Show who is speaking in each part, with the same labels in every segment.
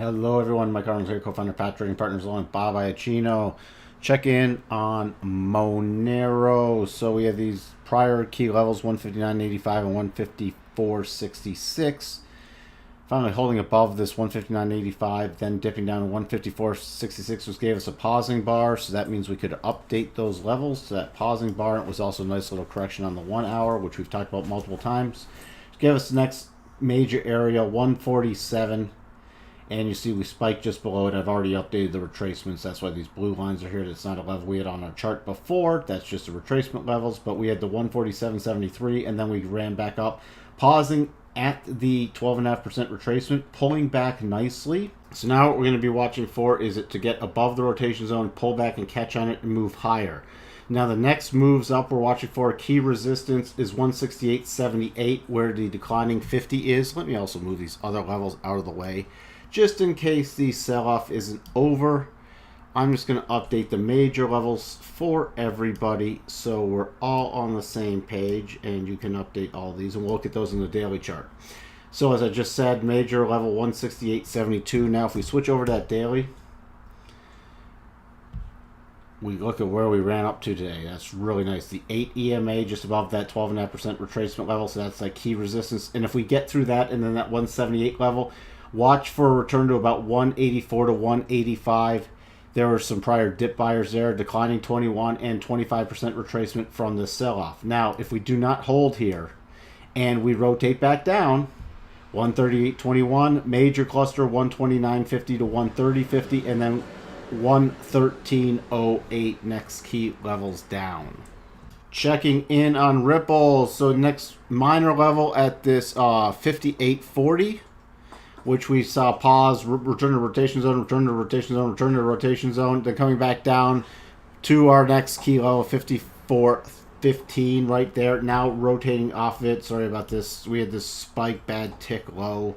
Speaker 1: Hello everyone, Mike Arnold here, co-founder of Pat Trading Partners along with Bob Iacchino. Check in on Monero. So we have these prior key levels, 159.85 and 154.66. Finally holding above this 159.85, then dipping down to 154.66, which gave us a pausing bar. So that means we could update those levels to that pausing bar. It was also a nice little correction on the 1 hour, which we've talked about multiple times. Give us the next major area, 147. And you see we spiked just below it. I've already updated the retracements. That's why these blue lines are here. That's not a level we had on our chart before. That's just the retracement levels. But we had the 147.73, and then we ran back up, pausing at the 12.5% retracement, pulling back nicely. So now what we're going to be watching for is it to get above the rotation zone, pull back and catch on it and move higher. Now the next moves up we're watching for, key resistance is 168.78, where the declining 50 is. Let me also move these other levels out of the way, just in case the sell-off isn't over. I'm just going to update the major levels for everybody so we're all on the same page, and you can update all these, and we'll look at those in the daily chart. So as I just said, major level 168.72. Now if we switch over to that daily, we look at where we ran up to today. That's really nice. The 8 EMA just above that 12.5% retracement level, so that's like key resistance. And if we get through that and then that 178 level, watch for a return to about 184 to 185. There were some prior dip buyers there, declining 21 and 25% retracement from the sell-off. Now, if we do not hold here and we rotate back down, 138.21, major cluster 129.50 to 130.50, and then 113.08 next key levels down. Checking in on Ripple. So next minor level at this 58.40. which we saw pause, return to rotation zone, return to rotation zone, return to rotation zone. Then coming back down to our next key level, 54.15 right there. Now rotating off of it. Sorry about this. We had this spike, bad tick low.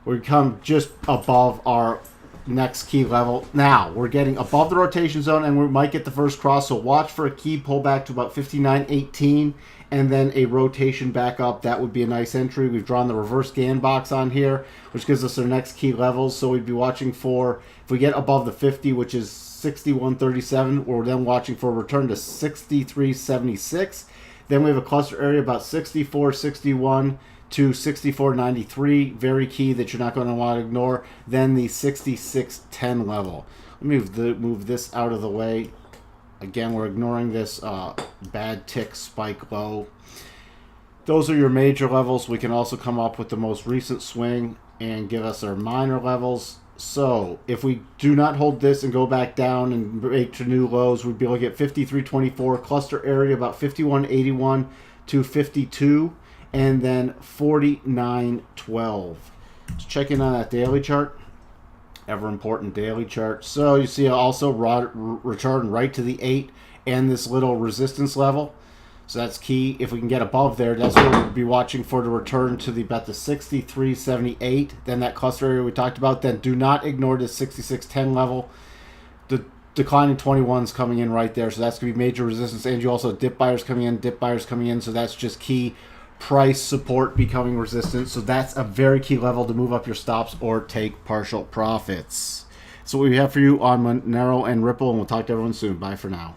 Speaker 1: We come just above our next key level. Now we're getting above the rotation zone, and we might get the first cross. So watch for a key pullback to about 59.18. And then a rotation back up. That would be a nice entry. We've drawn the reverse GAN box on here, which gives us our next key levels. So we'd be watching for, if we get above the 50, which is 61.37, we're then watching for a return to 63.76. Then we have a cluster area about 64.61 to 64.93. Very key that you're not going to want to ignore. Then the 66.10 level. Let me move this out of the way. Again, we're ignoring this bad tick spike low. Those are your major levels. We can also come up with the most recent swing and give us our minor levels. So if we do not hold this and go back down and break to new lows, we'd be looking at 53.24, cluster area about 51.81 to 52, and then 49.12. Let's check in on that daily chart. Ever important daily chart. So you see also return right to the 8 and this little resistance level. So that's key. If we can get above there, that's what we'll be watching for, to return to about the 63.78. Then that cluster area we talked about. Then do not ignore the 66.10 level. The declining 21s coming in right there. So that's going to be major resistance. And you also have dip buyers coming in, dip buyers coming in. So that's just key. Price support becoming resistance. So that's a very key level to move up your stops or take partial profits. So what we have for you on Monero and Ripple, and we'll talk to everyone soon. Bye for now.